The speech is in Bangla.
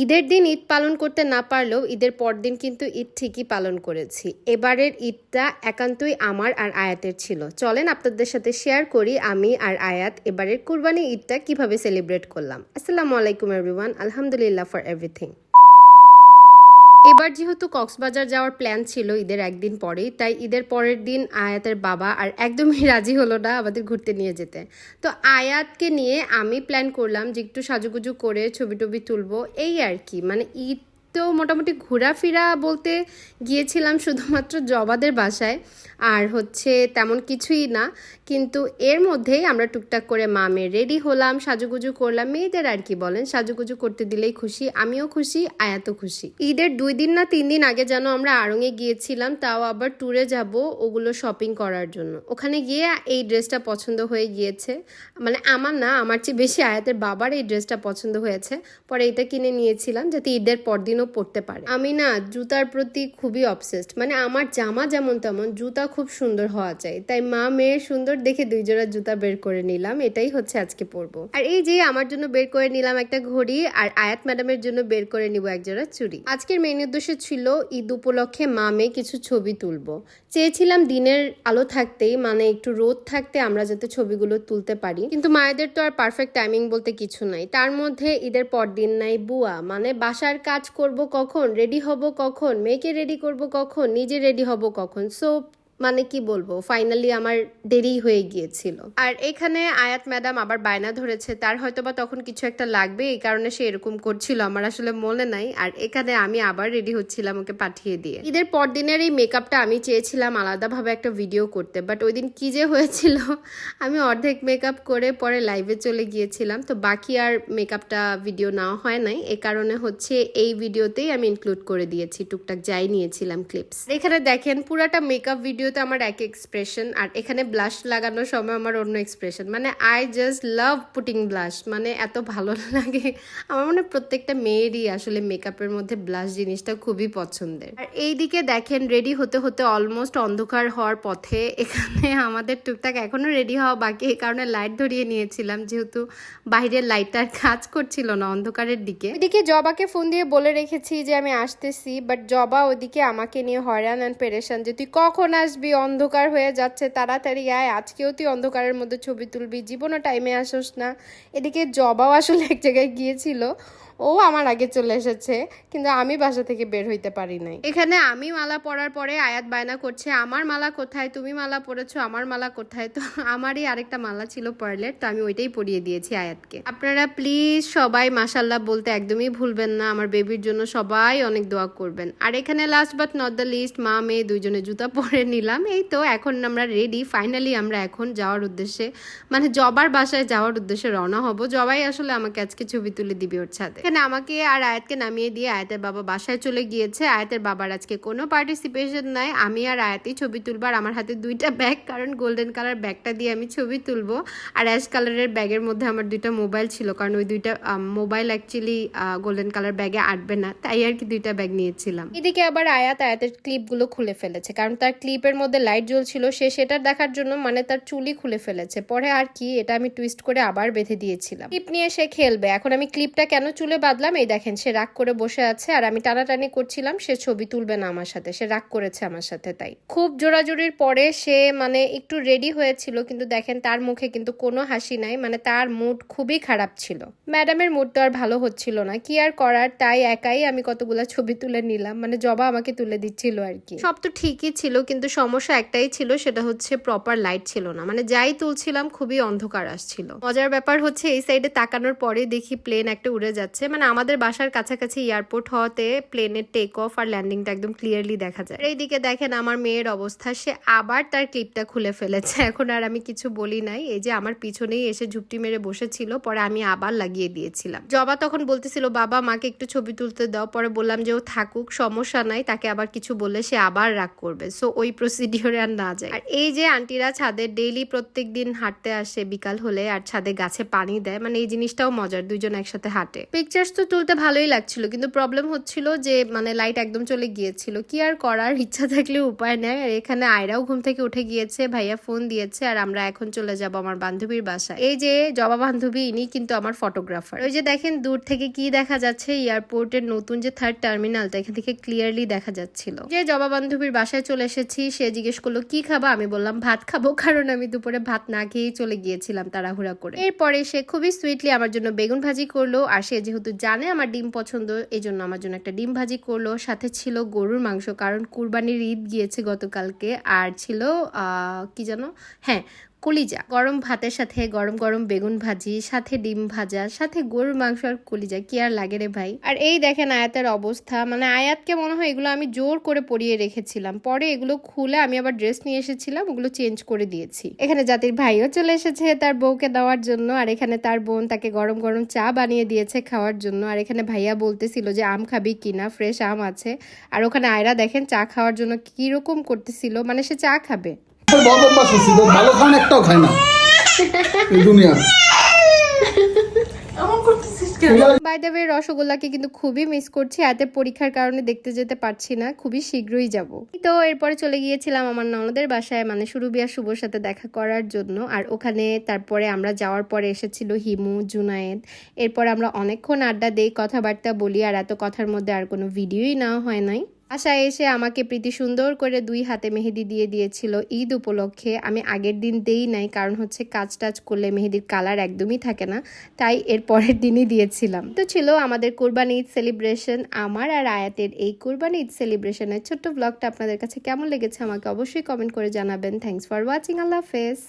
ঈদের দিন ঈদ পালন করতে না পারলেও ঈদের পরদিন কিন্তু ঈদ ঠিকই পালন করেছি। এবারের ঈদটা একান্তই আমার আর আয়াতের ছিল। চলেন আপনাদের সাথে শেয়ার করি আমি আর আয়াত এবারের কুরবানি ঈদটা কিভাবে সেলিব্রেট করলাম। আসসালামু আলাইকুম এভরিওয়ান, আলহামদুলিল্লাহ ফর এভরিথিং। এবার যেহেতু কক্সবাজার যাওয়ার প্ল্যান ছিল ঈদের একদিন পরেই, তাই ঈদের পরের দিন আয়াতের বাবা আর একদমই রাজি হলো না আমাদের ঘুরতে নিয়ে যেতে। তো আয়াতকে নিয়ে আমি প্ল্যান করলাম যে একটু সাজুগুজু করে ছবি টবি তুলবো, এই আর কি। মানে ঈদ তো মোটামুটি ঘোরাফেরা বলতে গিয়েছিলাম শুধুমাত্র জবাদের বাসায়, আর তেমন কিছুই না। কিন্তু এর মধ্যেই আমরা টুকটাক করে মামে রেডি হলাম, সাজুগুজু করলাম। মেয়েদের আর কি বলেন, সাজুগুজু করতে দিলেই খুশি, আমিও খুশি, আয়াতও খুশি। ঈদের 2 দিন না 3 দিন আগে যেন আমরা আড়ংয়ে গিয়েছিলাম, তাও আবার ট্যুরে যাব ওগুলো শপিং করার জন্য। ওখানে গিয়ে এই ড্রেসটা পছন্দ হয়ে গিয়েছে, মানে আমার না, আমার চেয়ে বেশি আয়াতের বাবার এই ড্রেসটা পছন্দ হয়েছে। পরে এটা কিনে নিয়েছিলাম যাতে ঈদের পরদিনও পরতে পারে। আমি না জুতার প্রতি খুবই অবসেসড, মানে আমার জামা যেমন তেমন জুতা খুব সুন্দর হওয়া চাই। তাই মা মেয়ের সুন্দর দেখে 2 জোড়া জুতা বের করে নিলাম, এটাই আজকে পরবো। আর এই যে আমার জন্য বের করে নিলাম একটা ঘড়ি, আর আয়াত ম্যাডামের জন্য বের করে নিব এক জোড়া চুড়ি। আজকের মেন উদ্দেশ্য ছিল ঈদ উপলক্ষে মা মেয়ে কিছু ছবি তুলবো। চেয়েছিলাম দিনের আলো থাকতেই, মানে একটু রোদ থাকতে আমরা যাতে ছবিগুলো তুলতে পারি। কিন্তু মায়েদের তো আর পারফেক্ট টাইমিং বলতে কিছু নাই। তার মধ্যে ঈদের পর দিন নাই বুয়া, মানে বাসার কাজ করব কখন, রেডি হব কখন, মেয়েকে রেডি করব কখন, নিজে রেডি হব কখন। সো মানে কি বলবো, ফাইনালি আমার দেরি হয়ে গিয়েছিল। আর এখানে আয়াত ম্যাডাম আবার বায়না ধরেছে, তার হয়তোবা তখন কিছু একটা লাগবে, এই কারণে সে এরকম করছিল, আমার আসলে মনে নাই। আর এখানে আমি আবার রেডি হচ্ছিলাম ওকে পাঠিয়ে দিয়ে। ঈদের পর দিনের এই মেকআপটা আমি চেয়েছিলাম আলাদাভাবে একটা ভিডিও করতে, বাট ওই দিন কি যে হয়েছিল, আমি অর্ধেক মেকআপ করে পরে লাইভে চলে গিয়েছিলাম, তো বাকি আর মেকআপটা ভিডিও নেওয়া হয় নাই। এ কারণে এই ভিডিওতেই আমি ইনক্লুড করে দিয়েছি টুকটাক যাই নিয়েছিলাম ক্লিপস। এখানে দেখেন পুরাটা মেকআপ ভিডিওতে আমার এক এক্সপ্রেশন, আর এখানে ব্লাশ লাগানোর সময় আমার অন্য এক্সপ্রেশন। মানে I just love putting blush, মানে এত ভালো লাগে আমার। মনে প্রত্যেকটা মেয়েরই আসলে মেকআপের মধ্যে ব্লাশ জিনিসটা খুবই পছন্দের। আর এইদিকে দেখেন রেডি হতে হতে অলমোস্ট অন্ধকার হওয়ার পথে। এখানে আমাদের টুকটাক এখনো রেডি হওয়া বাকি, এই কারণে লাইট ধরিয়ে নিয়েছিলাম, যেহেতু বাইরের লাইটটা কাজ করছিল না অন্ধকারের দিকে। ওইদিকে জবাকে ফোন দিয়ে বলে রেখেছি যে আমি আসতেছি, বাট জবা ওইদিকে আমাকে নিয়ে হয়রান অ্যান্ড পেরেশান যে তুই কখন আসবি, অন্ধকার হয়ে যাচ্ছে, তাড়াতাড়ি আয়, আজকেও তুই অন্ধকারের মধ্যে ছবি তুলবি, জীবনও টাইমে আসোস না। এদিকে জবাও আসলে এক জায়গায় গিয়েছিল, ও আমার আগে চলে এসেছে, কিন্তু আমি বাসা থেকে বের হইতে পারি নাই। এখানে আমি মালা পরার পরে আয়াত বায়না করছে, আমার মালা কোথায়, তুমি মালা পরেছো, আমার মালা কোথায়। তো আমারই আরেকটা মালা ছিল পার্লের, তো আমি ওইটাই পরিয়ে দিয়েছি আয়াতকে। আপনারা প্লিজ সবাই মাশাল্লাহ বলতে একদমই ভুলবেন না, আমার বেবির জন্য সবাই অনেক দোয়া করবেন। আর এখানে last but not the least, মা মেয়ে দুইজনে জুতা পরে নিলাম। এই তো এখন আমরা রেডি, ফাইনালি আমরা এখন যাওয়ার উদ্দেশ্যে, মানে জবার বাসায় যাওয়ার উদ্দেশ্যে রওনা হব। জবাই আসলে আমাকে আজকে ছবি তুলে দিবে ওর ছাদে। এখানে আমাকে আর আয়াতকে নামিয়ে দিয়ে আয়াতের বাবা বাসায় চলে গিয়েছে। আয়াতের বাবার আজকে কোনো পার্টিসিপেশন নাই, আমি আর আয়াতই ছবি তুলবো। আর আমার হাতে 2টা ব্যাগ, কারণ গোল্ডেন কালার ব্যাগটা দিয়ে আমি ছবি তুলবো, আর অ্যাশ কালারের ব্যাগের মধ্যে আমার 2টা মোবাইল ছিল, কারণ ওই 2টা মোবাইল অ্যাকচুয়ালি গোল্ডেন কালার ব্যাগে আটবে না, তাই আর কি 2টা ব্যাগ নিয়েছিলাম। এদিকে আবার আয়াতের ক্লিপগুলো খুলে ফেলেছে, কারণ তার ক্লিপের মধ্যে লাইট জ্বলছিল, সে সেটা দেখার জন্য মানে তার চুলই খুলে ফেলেছে। পরে আর কি এটা আমি টুইস্ট করে আবার বেঁধে দিয়েছিলাম। ক্লিপ নিয়ে সে খেলবে। এখন আমি ক্লিপটা কেন চুলে বাঁধলাম, এই দেখেন সে রাগ করে বসে আছে, আর আমি টানাটানি করছিলাম, সে ছবি তুলবে না আমার সাথে, সে রাগ করেছে আমার সাথে। তাই খুব জোরাজোরির পরে সে মানে একটু রেডি হয়েছিল, কিন্তু দেখেন তার মুখে কিন্তু কোনো হাসি নাই, মানে তার মুড খুবই খারাপ ছিল। ম্যাডামের মুড তো আর ভালো হচ্ছিল না, কি আর করার, তাই একাই আমি কতগুলা ছবি তুলে নিলাম, মানে জবা আমাকে তুলে দিচ্ছিল আর কি। সব তো ঠিকই ছিল, কিন্তু সমস্যা একটাই ছিল, সেটা প্রপার লাইট ছিল না, মানে যাই তুলছিলাম খুবই অন্ধকার আসছিল। মজার ব্যাপার এই সাইডে তাকানোর পরে দেখি প্লেন একটা উড়ে যাচ্ছে, মানে আমাদের বাসার কাছাকাছি এয়ারপোর্ট হওয়াতে প্লেনের টেক অফ আর ল্যান্ডিংটা একদম ক্লিয়ারলি দেখা যায়। এইদিকে দেখেন আমার মেয়ের অবস্থা, সে আবার তার ক্লিপটা খুলে ফেলেছে। এখন আর আমি কিছু বলি নাই, এই যে আমার পিছনেই এসে ঝুপটি মেরে বসেছিল, পরে আমি আবার লাগিয়ে দিয়েছিলাম। জবা তখন বলতেছিল বাবা মাকে একটু ছবি তুলতে দাও, পরে বললাম যে ও থাকুক, সমস্যা নাই, তাকে আবার কিছু বললে সে আবার রাগ করবে, সো ওই প্রসিডিওরে আর না যায়। আর এই যে আন্টিরা ছাদে ডেইলি প্রত্যেক দিন হাঁটতে আসে বিকাল হলে, আর ছাদে গাছে পানি দেয়, মানে এই জিনিসটাও মজার, 2জন একসাথে হাঁটে। পিক পিকচার্স তো তুলতে ভালোই লাগছিল, কিন্তু প্রবলেম হচ্ছিল যে মানে লাইট একদম চলে গিয়েছিল। কি আর করার, ইচ্ছা থাকলে উপায় নেই। আর এখানে আয়রাও ঘুম থেকে উঠে গিয়েছে, ভাইয়া ফোন দিয়েছে, আর আমরা এখন চলে যাব আমার বান্ধবীর বাসায়। এই যে জবা বান্ধবী, ইনি কিন্তু আমার ফটোগ্রাফার। ওই যে দেখেন দূর থেকে কি দেখা যাচ্ছে, এয়ারপোর্টের নতুন যে 3rd টার্মিনালটা, এখান থেকে ক্লিয়ারলি দেখা যাচ্ছিল। যে জবা বান্ধবীর বাসায় চলে এসেছি, সে জিজ্ঞেস করলো কি খাবা, আমি বললাম ভাত খাবো, কারণ আমি দুপুরে ভাত না খেয়েই চলে গিয়েছিলাম তাড়াহুড়া করে। এরপরে সে খুবই সুইটলি আমার জন্য বেগুন ভাজি করলো, আর সে যেহেতু জানে আমার ডিম পছন্দ, এই জন্য আমার জন্য একটা ডিম ভাজি করলো। সাথে ছিল গরুর মাংস, কারণ কুরবানির ঈদ গিয়েছে গতকালকে। আর ছিল কি জানো, হ্যাঁ, কলিজা। গরম ভাতের সাথে গরম গরম বেগুন ভাজি, সাথে ডিম ভাজা, সাথে গরুর মাংস আর কলিজা, কি আর লাগে রে ভাই। আর এই দেখেন আয়াতের অবস্থা, মানে আয়াতকে মনে হয় এগুলো আমি জোর করে পরিয়ে রেখেছিলাম, পরে এগুলো খুলে আমি আবার ড্রেস নিয়ে এসেছিলাম, ওগুলো চেঞ্জ করে দিয়েছি। এখানে জাতির ভাইও চলে এসেছে তার বউকে দেওয়ার জন্য, আর এখানে তার বোন তাকে গরম গরম চা বানিয়ে দিয়েছে খাওয়ার জন্য। আর এখানে ভাইয়া বলতেছিল যে আম খাবি কিনা, ফ্রেশ আম আছে। আর ওখানে আয়রা দেখেন চা খাওয়ার জন্য কিরকম করতেছিল, মানে সে চা খাবে। ভালো খান একটাও খায় না এই দুনিয়ার। বাই দ্য ওয়ে, রসগোল্লাকে কিন্তু খুবই মিস করছি, এতে পরীক্ষার কারণে দেখতে যেতে পারছি না, খুবই শীঘ্রই যাব। তো এরপরে চলে গিয়েছিলাম আমার ননদের বাসায়, মানে সুরবিয়া শুভর সাথে দেখা করার জন্য। আর ওখানে তারপরে আমরা যাওয়ার পরে এসেছিল হিমু, জুনায়েদ। এরপর আমরা অনেকক্ষণ আড্ডা দেই, কথাবার্তা বলি, আর এত কথার মধ্যে আর কোনো ভিডিওই নেওয়া হয় নাই। বাসায় এসে আমাকে প্রীতি সুন্দর করে 2 হাতে মেহেদি দিয়ে দিয়েছিল ঈদ উপলক্ষে। আমি আগের দিন দেই নাই, কারণ হচ্ছে কাজ টাজ করলে মেহেদির কালার একদমই থাকে না, তাই এর পরের দিনই দিয়েছিলাম। তো ছিল আমাদের কুরবানি ঈদ সেলিব্রেশন, আমার আর আয়াতের এই কুরবানি ঈদ সেলিব্রেশনের ছোট্ট ব্লগটা আপনাদের কাছে কেমন লেগেছে আমাকে অবশ্যই কমেন্ট করে জানাবেন। থ্যাঙ্কস ফর ওয়াচিং, আল্লাহ হাফেজ।